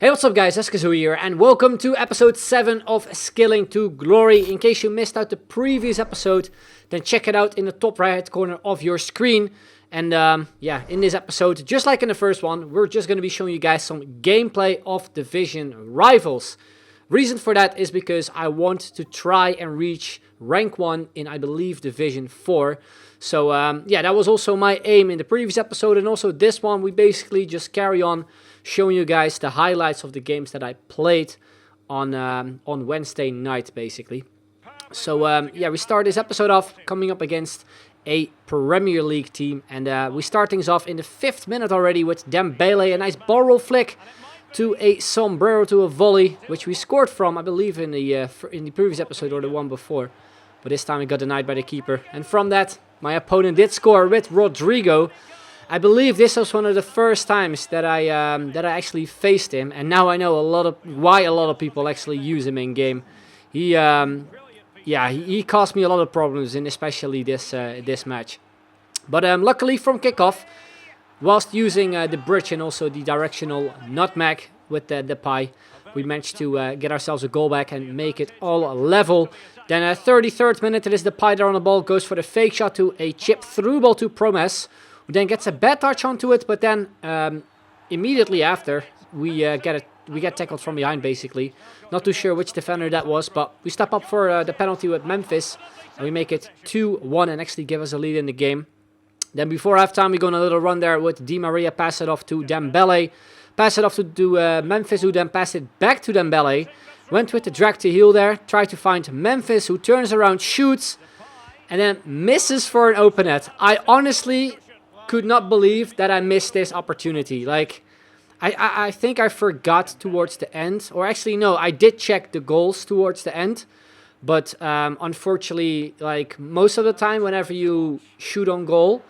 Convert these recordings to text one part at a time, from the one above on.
Hey, what's up guys, 𝐻𝐤𝐤 here, and welcome to episode 7 of Scaling to Glory. In case you missed out the previous episode, then check it out in the top right hand corner of your screen. And yeah, in this episode, just like in the first one, we're just going to be showing you guys some gameplay of Division Rivals. Reason for that is because I want to try and reach rank 1 in, I believe, Division 4. So yeah, that was also my aim in the previous episode, and also this one, we basically just carry on showing you guys the highlights of the games that I played on Wednesday night, basically. So yeah, we start this episode off coming up against a Premier League team, and we start things off in the 5th minute already with Dembele, a nice ball roll flick to a sombrero to a volley, which we scored from, I believe, in the previous episode or the one before. But this time it got denied by the keeper, and from that, my opponent did score with Rodrigo. I believe this was one of the first times that I actually faced him, and now I know why a lot of people actually use him in game. He caused me a lot of problems in especially this match. But luckily from kickoff, whilst using the bridge and also the directional nutmeg with the pie, we managed to get ourselves a goal back and make it all level. Then at 33rd minute, it is the pie there on the ball, goes for the fake shot to a chip through ball to Promes, who then gets a bad touch onto it, but then immediately after, we get tackled from behind, basically. Not too sure which defender that was, but we step up for the penalty with Memphis, and we make it 2-1 and actually give us a lead in the game. Then before halftime, we go on a little run there with Di Maria, pass it off to Dembele, pass it off to Memphis, who then passed it back to Dembele. Went with the drag to heel there, tried to find Memphis, who turns around, shoots, and then misses for an open net. I honestly could not believe that I missed this opportunity. Like, I think I forgot towards the end, or actually no, I did check the goals towards the end, but unfortunately, like most of the time, whenever you shoot on goal,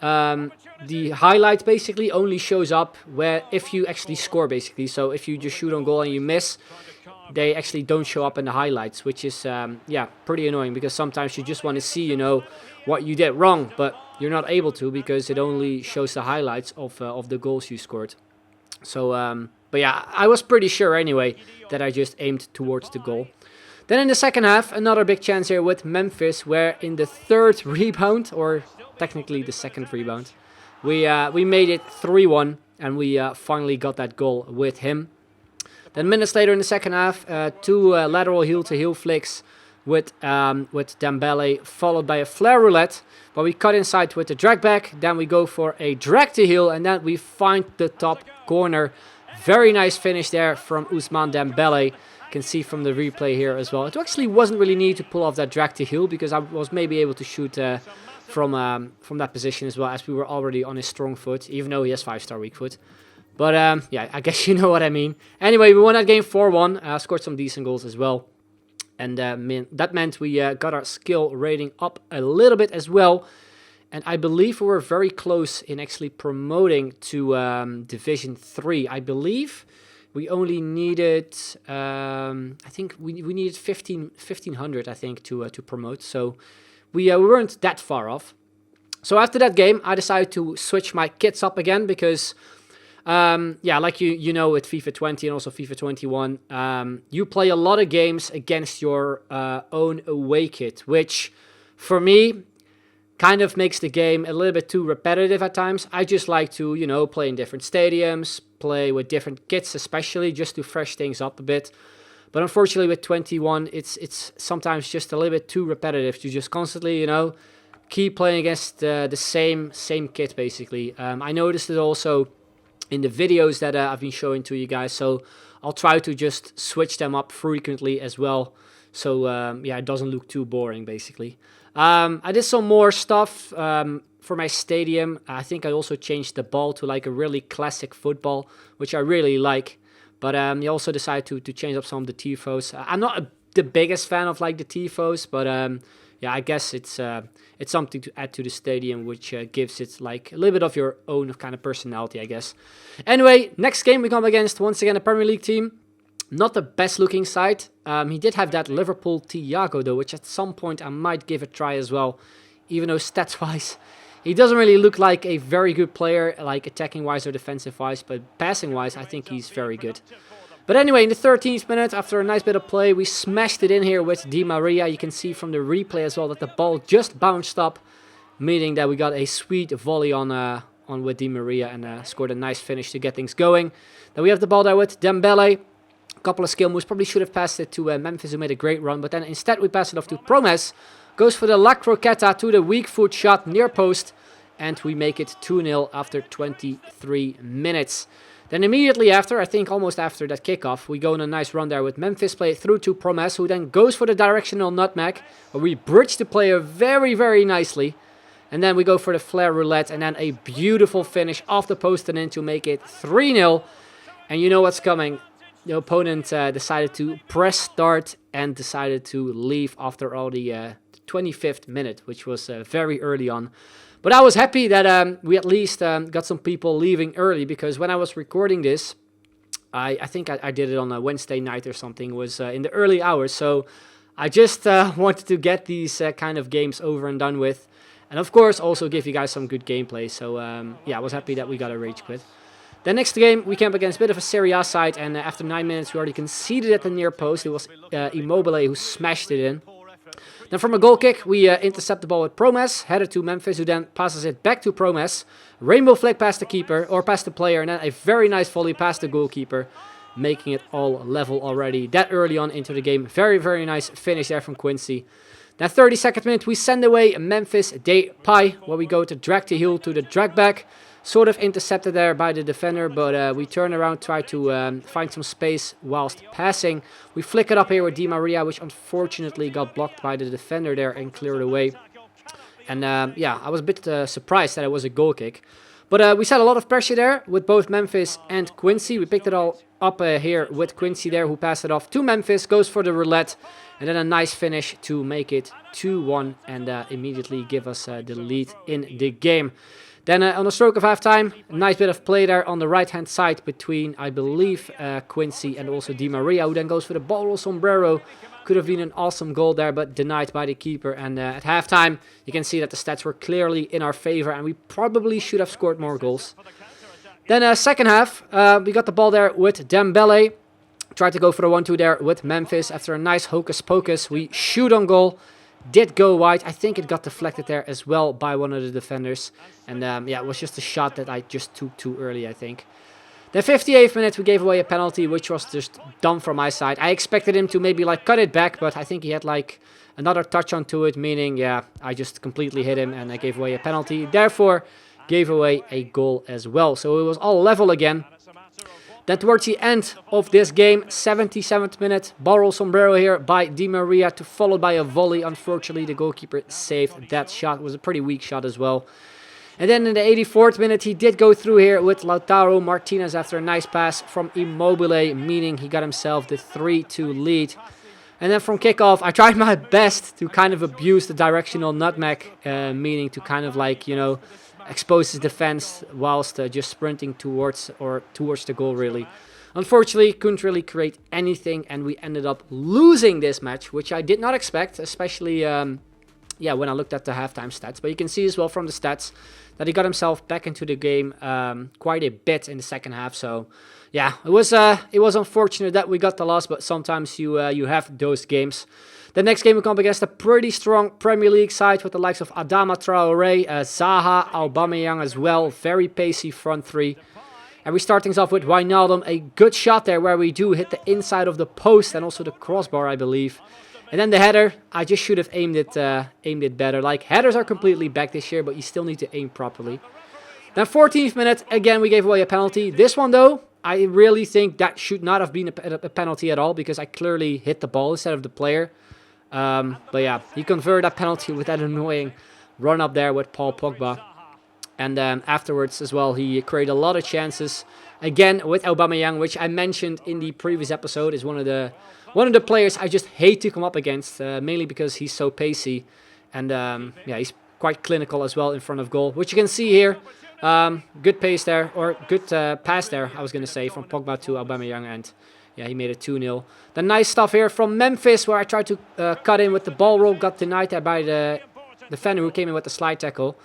the highlight basically only shows up where if you actually score, basically. So if you just shoot on goal and you miss, they actually don't show up in the highlights, which is yeah, pretty annoying, because sometimes you just want to see, you know, what you did wrong, but you're not able to because it only shows the highlights of the goals you scored. So but yeah, I was pretty sure anyway that I just aimed towards the goal. Then in the second half, another big chance here with Memphis, where in the 3rd rebound, or technically the 2nd rebound, we made it 3-1, and we finally got that goal with him. Then minutes later in the second half, 2 lateral heel-to-heel flicks with Dembele, followed by a flare roulette, but we cut inside with the drag back. Then we go for a drag to heel, and then we find the top corner. Very nice finish there from Ousmane Dembele. You can see from the replay here as well. It actually wasn't really needed to pull off that drag to heel, because I was maybe able to shoot from that position as well, as we were already on his strong foot, even though he has 5-star weak foot. But yeah, I guess you know what I mean. Anyway, we won that game 4-1. Scored some decent goals as well. And that meant we got our skill rating up a little bit as well. And I believe we were very close in actually promoting to Division 3. I believe we only needed, I think we needed 1500, I think, to promote. So we weren't that far off. So after that game, I decided to switch my kits up again, because yeah, like you know, with FIFA 20 and also FIFA 21, you play a lot of games against your own away kit, which for me kind of makes the game a little bit too repetitive at times. I just like to, you know, play in different stadiums, play with different kits, especially just to fresh things up a bit. But unfortunately with 21, it's sometimes just a little bit too repetitive to just constantly, you know, keep playing against the same kit, basically. I noticed it also in the videos that I've been showing to you guys, so I'll try to just switch them up frequently as well, so yeah, it doesn't look too boring, basically. I did some more stuff for my stadium. I think I also changed the ball to like a really classic football, which I really like, but I also decided to change up some of the tifos. I'm not the biggest fan of like the tifos, but yeah, I guess it's something to add to the stadium, which gives it like a little bit of your own kind of personality, I guess. Anyway, next game we come against, once again, a Premier League team. Not the best looking side. He did have that Liverpool Thiago though, which at some point I might give a try as well, even though stats wise He doesn't really look like a very good player, like attacking-wise or defensive-wise, but passing-wise, I think he's very good. But anyway, in the 13th minute, after a nice bit of play, we smashed it in here with Di Maria. You can see from the replay as well that the ball just bounced up, meaning that we got a sweet volley on with Di Maria and scored a nice finish to get things going. Then we have the ball there with Dembele. A couple of skill moves. Probably should have passed it to Memphis, who made a great run, but then instead we pass it off to Promes. Goes for the La Croqueta to the weak foot shot near post, and we make it 2-0 after 23 minutes. Then immediately after, I think almost after that kickoff, we go on a nice run there with Memphis, play it through to Promes, who then goes for the directional nutmeg, where we bridge the player very, very nicely. And then we go for the flare roulette, and then a beautiful finish off the post and in to make it 3-0. And you know what's coming. The opponent decided to press start and decided to leave after all the 25th minute, which was very early on. But I was happy that we at least got some people leaving early, because when I was recording this, I think I did it on a Wednesday night or something, was in the early hours. So I just wanted to get these kind of games over and done with. And of course also give you guys some good gameplay. So yeah, I was happy that we got a rage quit. The next game we came up against a bit of a Serie A side, and after 9 minutes we already conceded at the near post. It was ''Immobile who smashed it in. Then from a goal kick, we intercept the ball with Promes, headed to Memphis, who then passes it back to Promes. Rainbow flag past the keeper, or past the player, and then a very nice volley past the goalkeeper, making it all level already that early on into the game. Very, very nice finish there from 𝐋𝐤𝐤𝐤. Then 32nd minute, we send away Memphis Depay, where we go to drag the heel to the drag back. Sort of intercepted there by the defender, but we turn around, try to find some space whilst passing. We flick it up here with Di Maria, which unfortunately got blocked by the defender there and cleared away. And yeah, I was a bit surprised that it was a goal kick. But we set a lot of pressure there with both Memphis and 𝐶𝐤𝐤. We picked it all up here with 𝐶𝐤𝐤 there, who passed it off to Memphis, goes for the roulette. And then a nice finish to make it 2-1 and immediately give us the lead in the game. Then on the stroke of halftime, a nice bit of play there on the right-hand side between, I believe, 𝐶𝐤𝐤 and also Di Maria, who then goes for the ball roll sombrero. Could have been an awesome goal there, but denied by the keeper. And at halftime, you can see that the stats were clearly in our favor, and we probably should have scored more goals. Then second half, we got the ball there with Dembele. Tried to go for the 1-2 there with Memphis. After a nice hocus-pocus, we shoot on goal. Did go wide. I think it got deflected there as well by one of the defenders. And yeah, it was just a shot that I just took too early, I think. The 58th minute, we gave away a penalty, which was just dumb from my side. I expected him to maybe like cut it back, but I think he had like another touch onto it, meaning, yeah, I just completely hit him and I gave away a penalty. Therefore, gave away a goal as well. So it was all level again. Then towards the end of this game, 77th minute, ball roll sombrero here by Di Maria, followed by a volley. Unfortunately, the goalkeeper saved that shot. It was a pretty weak shot as well. And then in the 84th minute, he did go through here with Lautaro Martinez after a nice pass from 𝐴mmobile, meaning he got himself the 3-2 lead. And then from kickoff, I tried my best to kind of abuse the directional nutmeg, meaning to kind of like, you know, expose his defense whilst just sprinting towards the goal, really. Unfortunately, couldn't really create anything, and we ended up losing this match, which I did not expect, especially yeah, when I looked at the halftime stats. But you can see as well from the stats that he got himself back into the game quite a bit in the second half. So yeah, it was unfortunate that we got the loss, but sometimes you have those games. The next game we come up against a pretty strong Premier League side with the likes of Adama Traoré, Zaha, Aubameyang as well. Very pacey front three. And we start things off with Wijnaldum. A good shot there where we do hit the inside of the post and also the crossbar, I believe. And then the header, I just should have aimed it better. Like, headers are completely back this year, but you still need to aim properly. Then 14th minute, again we gave away a penalty. This one though, I really think that should not have been a penalty at all, because I clearly hit the ball instead of the player. But yeah, he converted that penalty with that annoying run up there with Paul Pogba. And afterwards as well, he created a lot of chances. Again with Aubameyang, which I mentioned in the previous episode, is one of the players I just hate to come up against, mainly because he's so pacey. And yeah, he's quite clinical as well in front of goal, which you can see here. Good pace there, or good pass there, I was going to say, from Pogba to Aubameyang, and yeah, he made it 2-0. The nice stuff here from Memphis, where I tried to cut in with the ball roll, got denied there by the defender who came in with the slide tackle.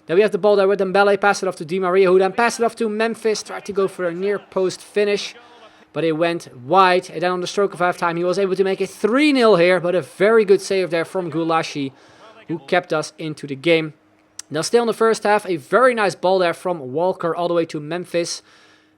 Then we have the ball there with Dembele, pass it off to Di Maria, who then passed it off to Memphis, tried to go for a near post finish, but it went wide. And then on the stroke of halftime, he was able to make it 3-0 here, but a very good save there from 𝐋𝐤𝐤𝐞, who kept us into the game. Now still in the first half, a very nice ball there from Walker all the way to Memphis.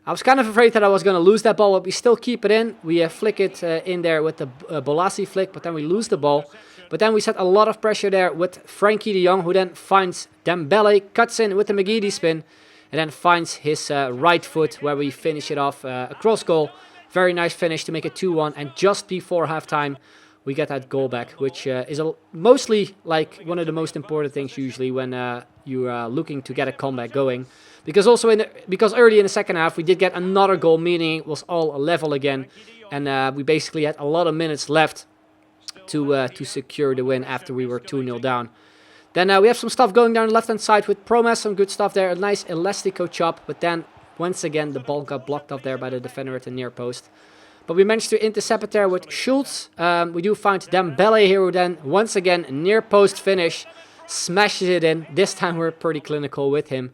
I was kind of afraid that I was going to lose that ball, but we still keep it in. We flick it in there with the Bolasie flick, but then we lose the ball. But then we set a lot of pressure there with Frenkie de Jong, who then finds Dembele, cuts in with the McGeady spin, and then finds his right foot where we finish it off, a cross goal. Very nice finish to make it 2-1, and just before halftime, we get that goal back, which is mostly like one of the most important things usually when you are looking to get a comeback going. Because also because early in the second half, we did get another goal, meaning it was all level again, and we basically had a lot of minutes left to secure the win after we were 2-0 down. Then we have some stuff going down the left-hand side with Promes, some good stuff there, a nice elastico chop, but then once again the ball got blocked up there by the defender at the near post. But we managed to intercept it there with 𝐋𝐤𝐤𝐞. We do find Dembele here, who then once again near post finish, smashes it in. This time we're pretty clinical with him.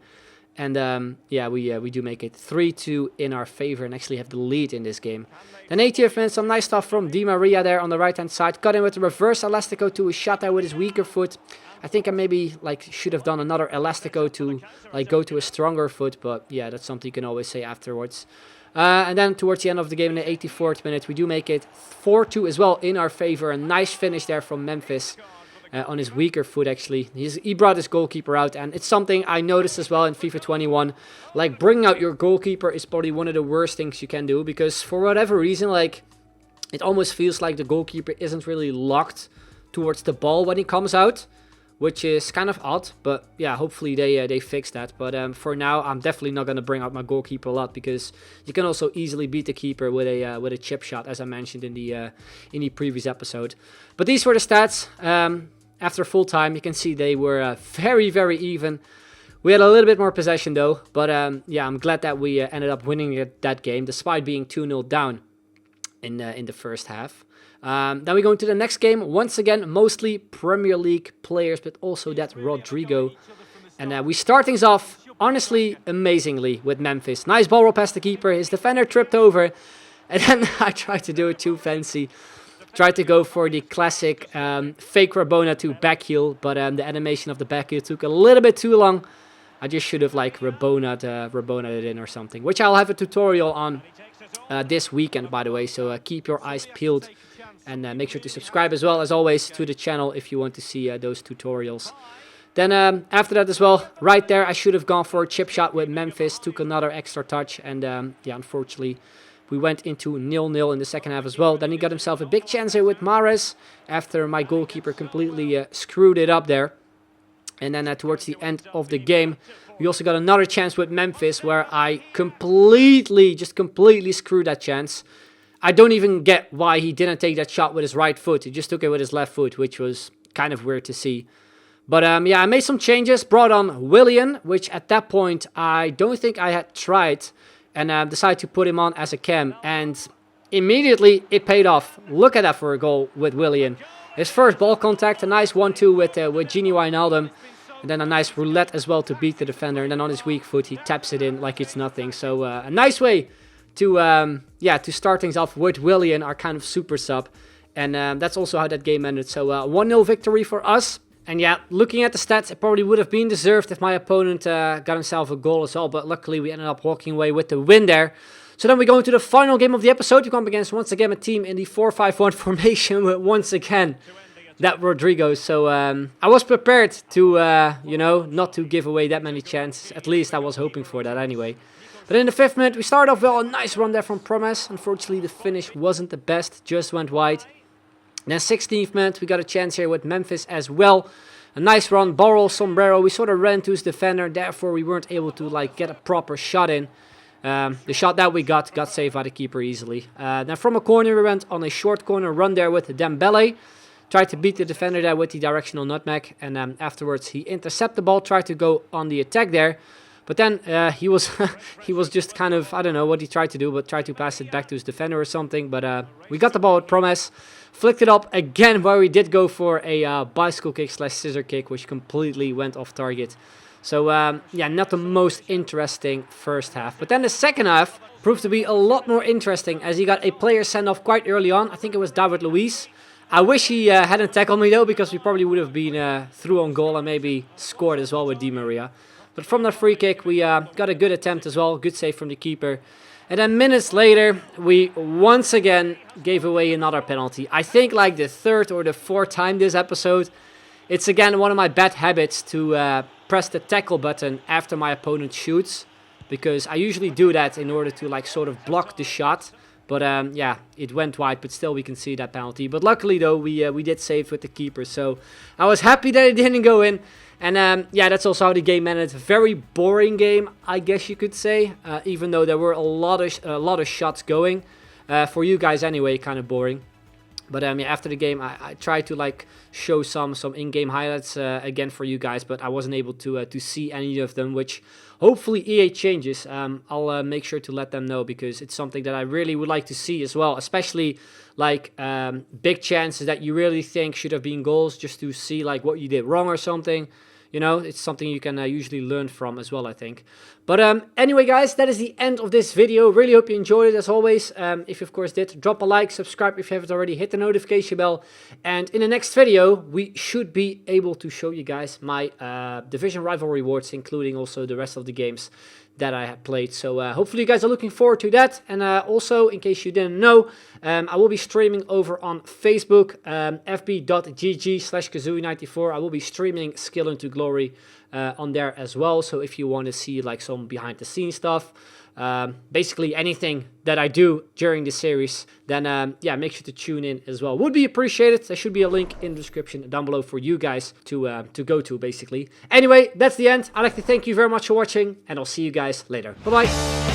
And yeah, we do make it 3-2 in our favor and actually have the lead in this game. Then 80th minute, some nice stuff from Di Maria there on the right-hand side. Cut in with the reverse elastico to a shot there with his weaker foot. I think I maybe should have done another elastico to go to a stronger foot, but yeah, that's something you can always say afterwards. And then towards the end of the game in the 84th minute, we do make it 4-2 as well in our favor. A nice finish there from Memphis. On his weaker foot, actually. He brought his goalkeeper out, and it's something I noticed as well in FIFA 21. Like, bringing out your goalkeeper is probably one of the worst things you can do, because for whatever reason, it almost feels like the goalkeeper isn't really locked towards the ball when he comes out, which is kind of odd, but yeah, hopefully they fix that. But for now, I'm definitely not going to bring out my goalkeeper a lot, because you can also easily beat the keeper with a chip shot, as I mentioned in the previous episode. But these were the stats. After full time, you can see they were very, very even. We had a little bit more possession though, but yeah, I'm glad that we ended up winning that game despite being 2-0 down in the first half. Then we go into the next game. Once again, mostly Premier League players, but also that Rodrigo. And we start things off, honestly, amazingly with Memphis. Nice ball roll past the keeper. His defender tripped over, and then I tried to do it too fancy. Tried to go for the classic fake Rabona to back heel, but the animation of the back heel took a little bit too long. I just should have Rabona'd it in or something, which I'll have a tutorial on this weekend, by the way. So keep your eyes peeled and make sure to subscribe as well as always to the channel if you want to see those tutorials. Then after that as well, right there, I should have gone for a chip shot with Memphis. Took another extra touch, and yeah, unfortunately, we went into 0-0 in the second half as well. Then he got himself a big chance here with Mahrez after my goalkeeper completely screwed it up there. And then towards the end of the game, we also got another chance with Memphis where I completely screwed that chance. I don't even get why he didn't take that shot with his right foot. He just took it with his left foot, which was kind of weird to see. But yeah, I made some changes, brought on Willian, which at that point I don't think I had tried. And decided to put him on as a cam, and immediately it paid off. Look at that for a goal with Willian. His first ball contact, a nice 1-2 with 𝐻𝐤𝐤𝐞 𝐒𝐮𝐬𝐽, and then a nice roulette as well to beat the defender. And then on his weak foot, he taps it in like it's nothing. So a nice way to start things off with Willian, our kind of super sub. And that's also how that game ended. So 1-0 victory for us. And yeah, looking at the stats, it probably would have been deserved if my opponent got himself a goal as well. But luckily, we ended up walking away with the win there. So then we go into the final game of the episode. We come against, once again, a team in the 4-5-1 formation with, once again, that Rodrigo. So I was prepared to, not to give away that many chances. At least I was hoping for that anyway. But in the 5th minute, we started off well. A nice run there from Promes. Unfortunately, the finish wasn't the best. Just went wide. Then 16th minute, we got a chance here with Memphis as well. A nice run, ball roll, sombrero. We sort of ran to his defender, therefore we weren't able to get a proper shot in. The shot that we got saved by the keeper easily. Then from a corner, we went on a short corner run there with Dembele. Tried to beat the defender there with the directional nutmeg. And afterwards, he intercepted the ball, tried to go on the attack there. But then he was just kind of, I don't know what he tried to do, but tried to pass it back to his defender or something. But we got the ball with Promes. Flicked it up again where we did go for a bicycle kick / scissor kick, which completely went off target. So yeah, not the most interesting first half. But then the second half proved to be a lot more interesting as he got a player sent off quite early on. I think it was David Luiz. I wish he hadn't tackled me though, because we probably would have been through on goal and maybe scored as well with Di Maria. But from that free kick, we got a good attempt as well. Good save from the keeper. And then minutes later, we once again gave away another penalty. I think like the third or the fourth time this episode. It's again one of my bad habits to press the tackle button after my opponent shoots. Because I usually do that in order to like sort of block the shot. But yeah, it went wide, but still we can see that penalty. But luckily though, we did save with the keeper. So I was happy that it didn't go in. And yeah, that's also how the game ended. Very boring game, I guess you could say. Even though there were a lot of shots going. For you guys anyway, kind of boring. But yeah, after the game, I tried to like show some in-game highlights again for you guys, but I wasn't able to see any of them, which hopefully EA changes. I'll make sure to let them know, because it's something that I really would like to see as well, especially like big chances that you really think should have been goals, just to see like what you did wrong or something. You know, it's something you can usually learn from as well, I think. But anyway, guys, that is the end of this video. Really hope you enjoyed it, as always. If you, of course, did, drop a like, subscribe if you haven't already, hit the notification bell. And in the next video, we should be able to show you guys my Division Rival rewards, including also the rest of the games that I have played. So hopefully you guys are looking forward to that. And also, in case you didn't know, I will be streaming over on Facebook, fb.gg/𝐋𝐢𝐤𝐞94. I will be streaming Skill into Glory on there as well. So if you want to see like some behind the scenes stuff, basically anything that I do during the series, then yeah, make sure to tune in as well. Would be appreciated. There should be a link in the description down below for you guys to go to, basically. Anyway, that's the end. I'd like to thank you very much for watching, and I'll see you guys later. Bye bye.